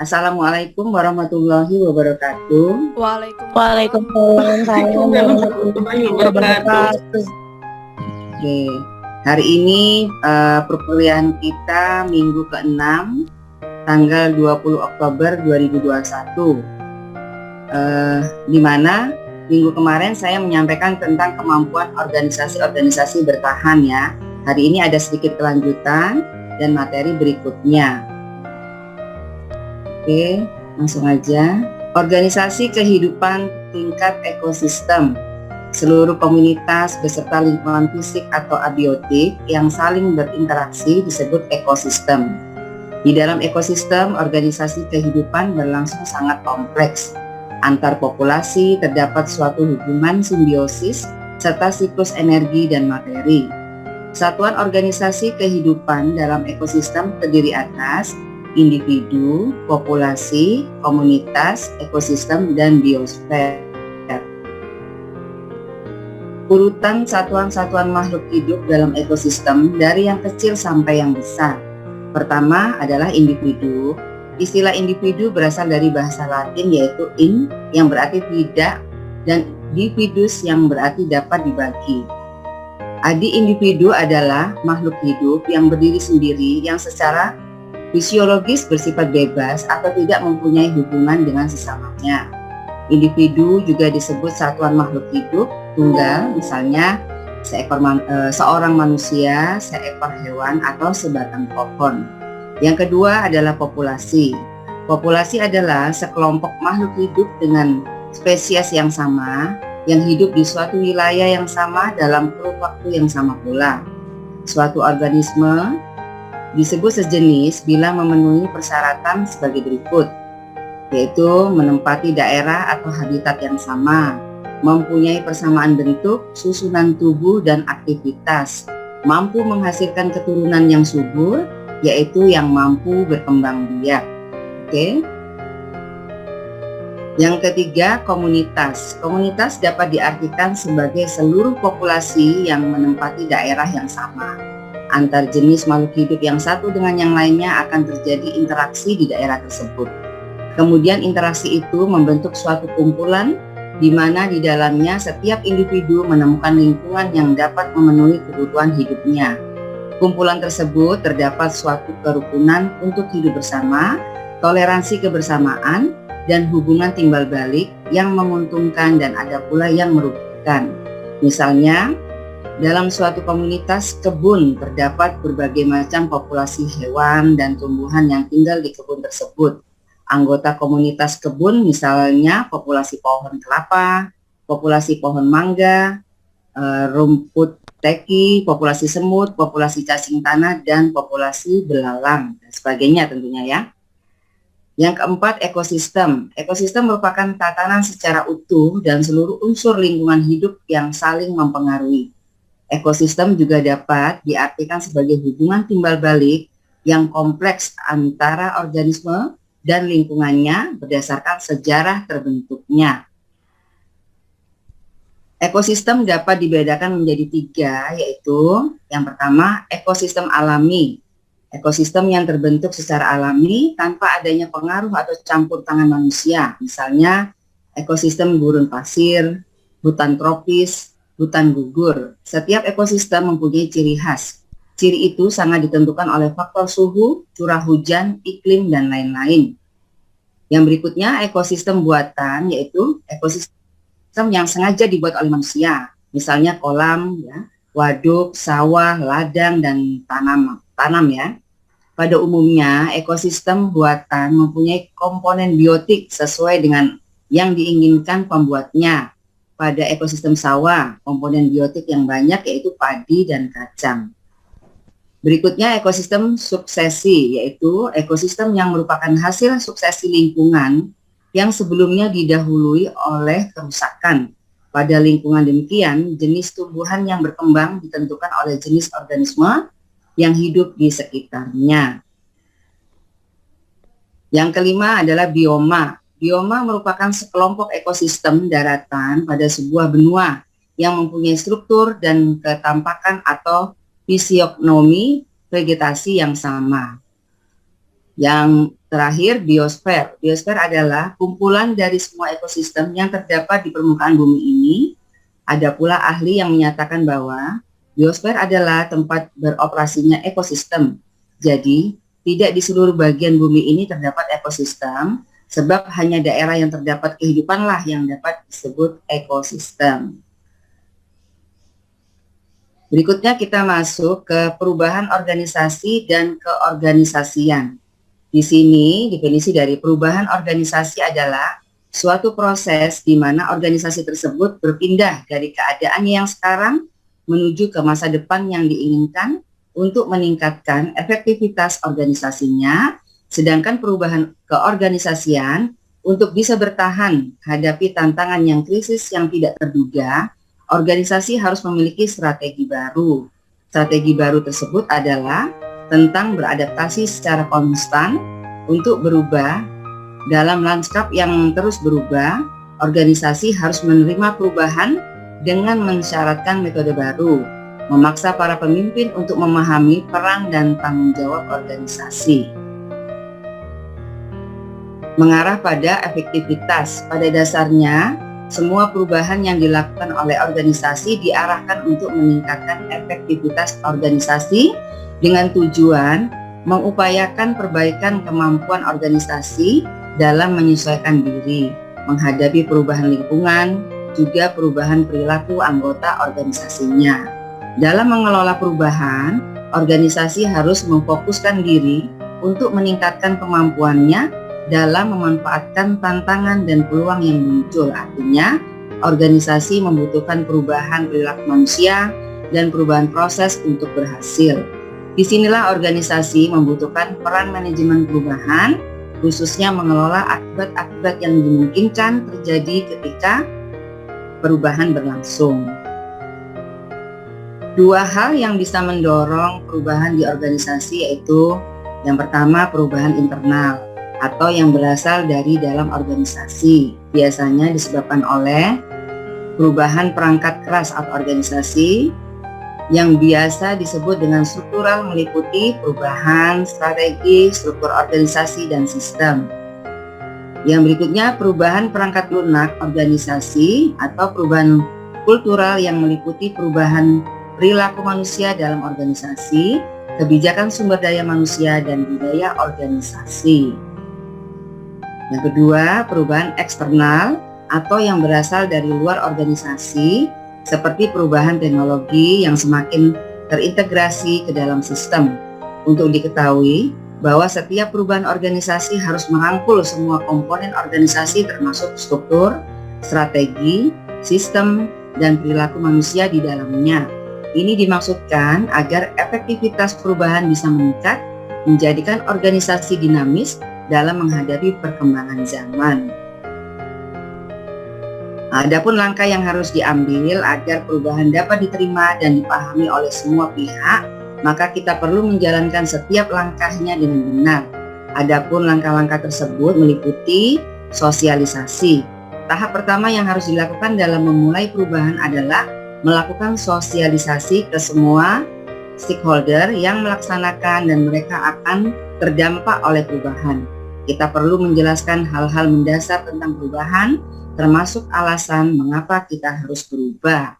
Assalamualaikum warahmatullahi wabarakatuh. Waalaikumsalam warahmatullahi wabarakatuh. Oke, hari ini perkuliahan kita minggu ke-6 tanggal 20 Oktober 2021. Di mana minggu kemarin saya menyampaikan tentang kemampuan organisasi-organisasi bertahan ya. Hari ini ada sedikit kelanjutan dan materi berikutnya. Oke, langsung aja. Organisasi kehidupan tingkat ekosistem. Seluruh komunitas beserta lingkungan fisik atau abiotik yang saling berinteraksi disebut ekosistem. Di dalam ekosistem, organisasi kehidupan berlangsung sangat kompleks. Antar populasi terdapat suatu hubungan simbiosis serta siklus energi dan materi. Satuan organisasi kehidupan dalam ekosistem terdiri atas individu, populasi, komunitas, ekosistem, dan biosfer. Urutan satuan-satuan makhluk hidup dalam ekosistem dari yang kecil sampai yang besar. Pertama adalah individu. Istilah individu berasal dari bahasa Latin yaitu in yang berarti tidak dan dividus yang berarti dapat dibagi. Adi individu adalah makhluk hidup yang berdiri sendiri yang secara fisiologis bersifat bebas atau tidak mempunyai hubungan dengan sesamanya. Individu juga disebut satuan makhluk hidup tunggal, misalnya seorang manusia, seekor hewan, atau sebatang pohon. Yang kedua adalah populasi. Populasi adalah sekelompok makhluk hidup dengan spesies yang sama, yang hidup di suatu wilayah yang sama dalam kurun waktu yang sama pula. Suatu organisme disebut sejenis bila memenuhi persyaratan sebagai berikut, yaitu menempati daerah atau habitat yang sama, mempunyai persamaan bentuk, susunan tubuh, dan aktivitas, mampu menghasilkan keturunan yang subur, yaitu yang mampu berkembang biak. Oke. Yang ketiga, komunitas. Komunitas dapat diartikan sebagai seluruh populasi yang menempati daerah yang sama. Antar jenis makhluk hidup yang satu dengan yang lainnya akan terjadi interaksi di daerah tersebut. Kemudian interaksi itu membentuk suatu kumpulan di mana di dalamnya setiap individu menemukan lingkungan yang dapat memenuhi kebutuhan hidupnya. Kumpulan tersebut terdapat suatu kerukunan untuk hidup bersama, toleransi kebersamaan, dan hubungan timbal balik yang menguntungkan dan ada pula yang merugikan. Misalnya, dalam suatu komunitas kebun terdapat berbagai macam populasi hewan dan tumbuhan yang tinggal di kebun tersebut. Anggota komunitas kebun misalnya populasi pohon kelapa, populasi pohon mangga, rumput teki, populasi semut, populasi cacing tanah, dan populasi belalang, dan sebagainya tentunya ya. Yang keempat, ekosistem. Ekosistem merupakan tatanan secara utuh dan seluruh unsur lingkungan hidup yang saling mempengaruhi. Ekosistem juga dapat diartikan sebagai hubungan timbal balik yang kompleks antara organisme dan lingkungannya berdasarkan sejarah terbentuknya. Ekosistem dapat dibedakan menjadi 3, yaitu yang pertama, ekosistem alami. Ekosistem yang terbentuk secara alami tanpa adanya pengaruh atau campur tangan manusia, misalnya ekosistem gurun pasir, hutan tropis, hutan gugur. Setiap ekosistem mempunyai ciri khas. Ciri itu sangat ditentukan oleh faktor suhu, curah hujan, iklim, dan lain-lain. Yang berikutnya, ekosistem buatan, yaitu ekosistem yang sengaja dibuat oleh manusia. Misalnya kolam, ya, waduk, sawah, ladang, dan tanam ya. Pada umumnya, ekosistem buatan mempunyai komponen biotik sesuai dengan yang diinginkan pembuatnya. Pada ekosistem sawah, komponen biotik yang banyak yaitu padi dan kacang. Berikutnya ekosistem suksesi, yaitu ekosistem yang merupakan hasil suksesi lingkungan yang sebelumnya didahului oleh kerusakan. Pada lingkungan demikian, jenis tumbuhan yang berkembang ditentukan oleh jenis organisme yang hidup di sekitarnya. Yang kelima adalah bioma. Bioma merupakan sekelompok ekosistem daratan pada sebuah benua yang mempunyai struktur dan ketampakan atau fisionomi vegetasi yang sama. Yang Terakhir, biosfer. Biosfer adalah kumpulan dari semua ekosistem yang terdapat di permukaan bumi ini. Ada pula ahli yang menyatakan bahwa biosfer adalah tempat beroperasinya ekosistem. Jadi, tidak di seluruh bagian bumi ini terdapat ekosistem, sebab hanya daerah yang terdapat kehidupanlah yang dapat disebut ekosistem. Berikutnya kita masuk ke perubahan organisasi dan keorganisasian. Di sini definisi dari perubahan organisasi adalah suatu proses di mana organisasi tersebut berpindah dari keadaannya yang sekarang menuju ke masa depan yang diinginkan untuk meningkatkan efektivitas organisasinya, sedangkan perubahan keorganisasian untuk bisa bertahan hadapi tantangan yang krisis yang tidak terduga, organisasi harus memiliki strategi baru. Strategi baru tersebut adalah tentang beradaptasi secara konstan untuk berubah dalam lanskap yang terus berubah. Organisasi harus menerima perubahan dengan mensyaratkan metode baru, memaksa para pemimpin untuk memahami peran dan tanggung jawab organisasi. Mengarah pada efektivitas. Pada dasarnya, semua perubahan yang dilakukan oleh organisasi diarahkan untuk meningkatkan efektivitas organisasi dengan tujuan mengupayakan perbaikan kemampuan organisasi dalam menyesuaikan diri, menghadapi perubahan lingkungan, juga perubahan perilaku anggota organisasinya. Dalam mengelola perubahan, organisasi harus memfokuskan diri untuk meningkatkan kemampuannya dalam memanfaatkan tantangan dan peluang yang muncul. Artinya, organisasi membutuhkan perubahan perilaku manusia dan perubahan proses untuk berhasil. Disinilah organisasi membutuhkan peran manajemen perubahan, khususnya mengelola akibat-akibat yang dimungkinkan terjadi ketika perubahan berlangsung. Dua hal yang bisa mendorong perubahan di organisasi yaitu yang pertama perubahan internal atau yang berasal dari dalam organisasi. Biasanya disebabkan oleh perubahan perangkat keras atau organisasi yang biasa disebut dengan struktural, meliputi perubahan strategi, struktur organisasi, dan sistem. Yang berikutnya perubahan perangkat lunak organisasi atau perubahan kultural yang meliputi perubahan perilaku manusia dalam organisasi, kebijakan sumber daya manusia, dan budaya organisasi. Yang kedua, perubahan eksternal atau yang berasal dari luar organisasi, seperti perubahan teknologi yang semakin terintegrasi ke dalam sistem. Untuk diketahui bahwa setiap perubahan organisasi harus merangkul semua komponen organisasi termasuk struktur, strategi, sistem, dan perilaku manusia di dalamnya. Ini dimaksudkan agar efektivitas perubahan bisa meningkat, menjadikan organisasi dinamis dalam menghadapi perkembangan zaman. Adapun langkah yang harus diambil agar perubahan dapat diterima dan dipahami oleh semua pihak, maka kita perlu menjalankan setiap langkahnya dengan benar. Adapun langkah-langkah tersebut meliputi sosialisasi. Tahap pertama yang harus dilakukan dalam memulai perubahan adalah melakukan sosialisasi ke semua stakeholder yang melaksanakan dan mereka akan terdampak oleh perubahan. Kita perlu menjelaskan hal-hal mendasar tentang perubahan, termasuk alasan mengapa kita harus berubah.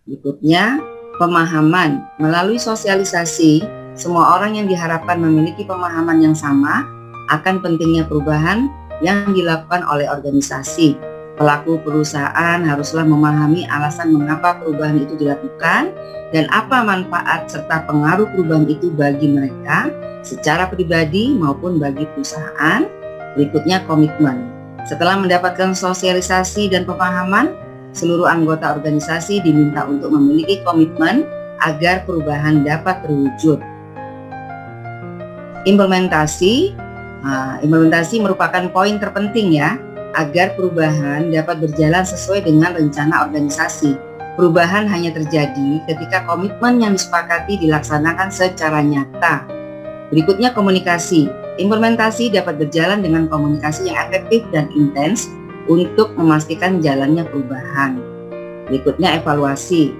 Berikutnya, pemahaman. Melalui sosialisasi, semua orang yang diharapkan memiliki pemahaman yang sama akan pentingnya perubahan yang dilakukan oleh organisasi. Pelaku perusahaan haruslah memahami alasan mengapa perubahan itu dilakukan dan apa manfaat serta pengaruh perubahan itu bagi mereka secara pribadi maupun bagi perusahaan. Berikutnya, komitmen. Setelah mendapatkan sosialisasi dan pemahaman, seluruh anggota organisasi diminta untuk memiliki komitmen agar perubahan dapat terwujud. Implementasi merupakan poin terpenting ya, agar perubahan dapat berjalan sesuai dengan rencana organisasi. Perubahan hanya terjadi ketika komitmen yang disepakati dilaksanakan secara nyata. Berikutnya, komunikasi. Implementasi dapat berjalan dengan komunikasi yang efektif dan intens untuk memastikan jalannya perubahan. Berikutnya, evaluasi.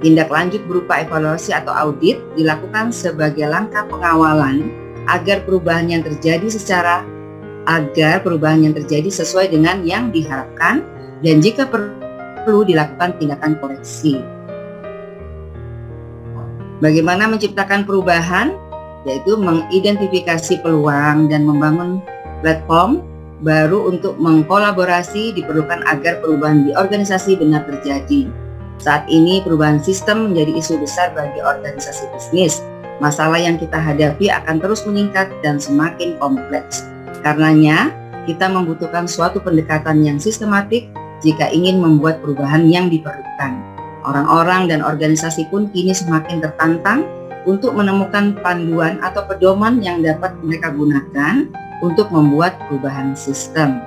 Tindak lanjut berupa evaluasi atau audit dilakukan sebagai langkah pengawalan agar perubahan yang terjadi sesuai dengan yang diharapkan, dan jika perlu dilakukan tindakan koreksi. Bagaimana menciptakan perubahan? Yaitu mengidentifikasi peluang dan membangun platform baru untuk mengkolaborasi diperlukan agar perubahan di organisasi benar terjadi. Saat ini perubahan sistem menjadi isu besar bagi organisasi bisnis. Masalah yang kita hadapi akan terus meningkat dan semakin kompleks. Karenanya, kita membutuhkan suatu pendekatan yang sistematik jika ingin membuat perubahan yang diperlukan. Orang-orang dan organisasi pun kini semakin tertantang untuk menemukan panduan atau pedoman yang dapat mereka gunakan untuk membuat perubahan sistem.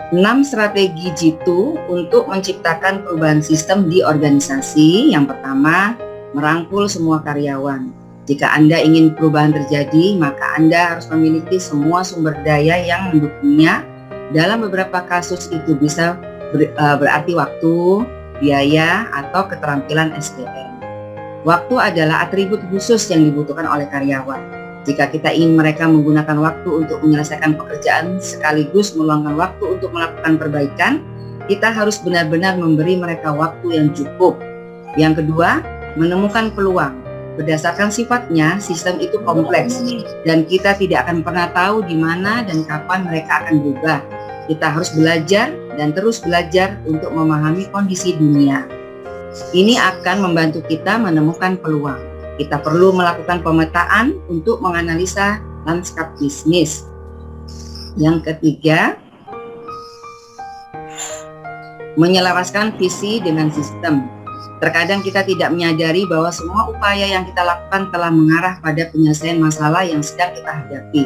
6 strategi Jitu untuk menciptakan perubahan sistem di organisasi. Yang pertama, merangkul semua karyawan. Jika Anda ingin perubahan terjadi, maka Anda harus memiliki semua sumber daya yang mendukungnya. Dalam beberapa kasus itu bisa berarti waktu, biaya, atau keterampilan SDM. Waktu adalah atribut khusus yang dibutuhkan oleh karyawan. Jika kita ingin mereka menggunakan waktu untuk menyelesaikan pekerjaan sekaligus meluangkan waktu untuk melakukan perbaikan, kita harus benar-benar memberi mereka waktu yang cukup. Yang kedua, menemukan peluang. Berdasarkan sifatnya, sistem itu kompleks dan kita tidak akan pernah tahu di mana dan kapan mereka akan berubah. Kita harus belajar dan terus belajar untuk memahami kondisi dunia. Ini akan membantu kita menemukan peluang. Kita perlu melakukan pemetaan untuk menganalisa lanskap bisnis. Yang ketiga, menyelaraskan visi dengan sistem. Terkadang kita tidak menyadari bahwa semua upaya yang kita lakukan telah mengarah pada penyelesaian masalah yang sedang kita hadapi.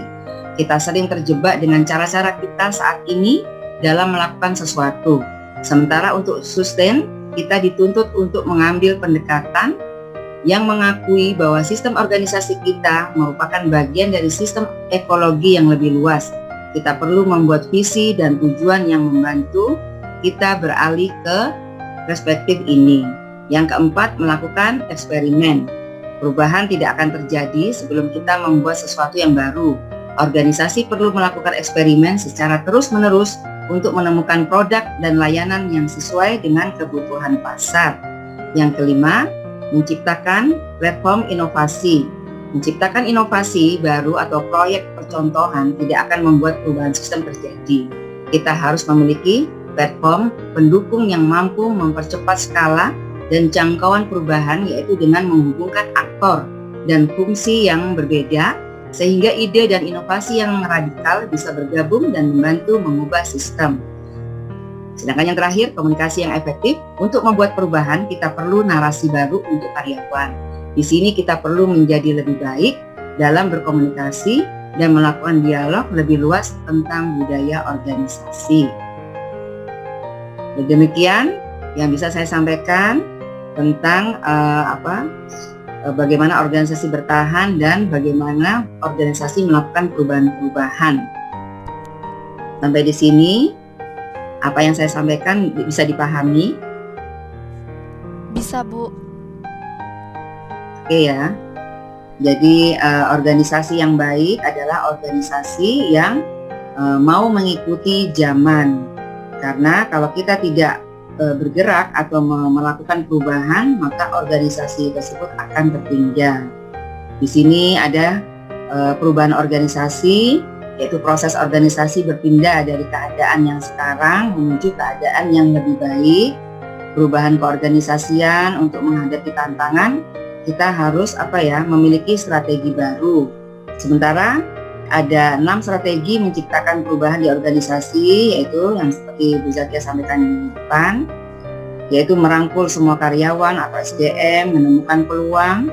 Kita sering terjebak dengan cara-cara kita saat ini dalam melakukan sesuatu. Sementara untuk sustain, kita dituntut untuk mengambil pendekatan yang mengakui bahwa sistem organisasi kita merupakan bagian dari sistem ekologi yang lebih luas. Kita perlu membuat visi dan tujuan yang membantu kita beralih ke perspektif ini. Yang keempat, melakukan eksperimen. Perubahan tidak akan terjadi sebelum kita membuat sesuatu yang baru. Organisasi perlu melakukan eksperimen secara terus-menerus untuk menemukan produk dan layanan yang sesuai dengan kebutuhan pasar. Yang kelima, menciptakan platform inovasi. Menciptakan inovasi baru atau proyek percontohan tidak akan membuat perubahan sistem terjadi. Kita harus memiliki platform pendukung yang mampu mempercepat skala dan jangkauan perubahan, yaitu dengan menghubungkan aktor dan fungsi yang berbeda sehingga ide dan inovasi yang radikal bisa bergabung dan membantu mengubah sistem. Sedangkan yang terakhir, komunikasi yang efektif. Untuk membuat perubahan, kita perlu narasi baru untuk karyawan. Di sini kita perlu menjadi lebih baik dalam berkomunikasi dan melakukan dialog lebih luas tentang budaya organisasi. Demikian yang bisa saya sampaikan tentang bagaimana organisasi bertahan dan bagaimana organisasi melakukan perubahan-perubahan. Sampai di sini, apa yang saya sampaikan bisa dipahami? Bisa, Bu. Oke ya. Jadi organisasi yang baik adalah organisasi yang mau mengikuti zaman. Karena kalau kita tidak bergerak atau melakukan perubahan, maka organisasi tersebut akan tertinggal. Di sini ada perubahan organisasi, yaitu proses organisasi berpindah dari keadaan yang sekarang menuju keadaan yang lebih baik. Perubahan keorganisasian untuk menghadapi tantangan, kita harus memiliki strategi baru. Sementara ada 6 strategi menciptakan perubahan di organisasi, yaitu yang seperti Bu Zakia sampaikan di depan, yaitu merangkul semua karyawan atau SDM, menemukan peluang,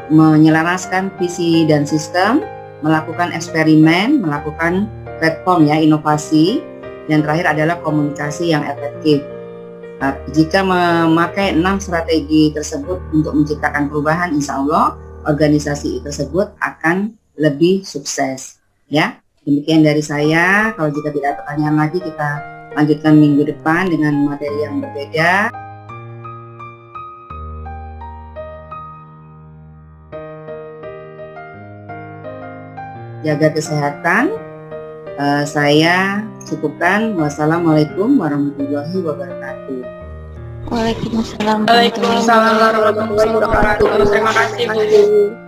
menyelaraskan visi dan sistem, melakukan eksperimen, melakukan platform inovasi, dan terakhir adalah komunikasi yang efektif. Jika memakai 6 strategi tersebut untuk menciptakan perubahan, insya Allah organisasi tersebut akan lebih sukses. Ya, demikian dari saya. Kalau jika tidak ada pertanyaan lagi, kita lanjutkan minggu depan dengan materi yang berbeda. jaga kesehatan. Saya cukupkan. Wassalamualaikum warahmatullahi wabarakatuh. Waalaikumsalam. Waalaikumsalam warahmatullahi wabarakatuh. Terima kasih Bu.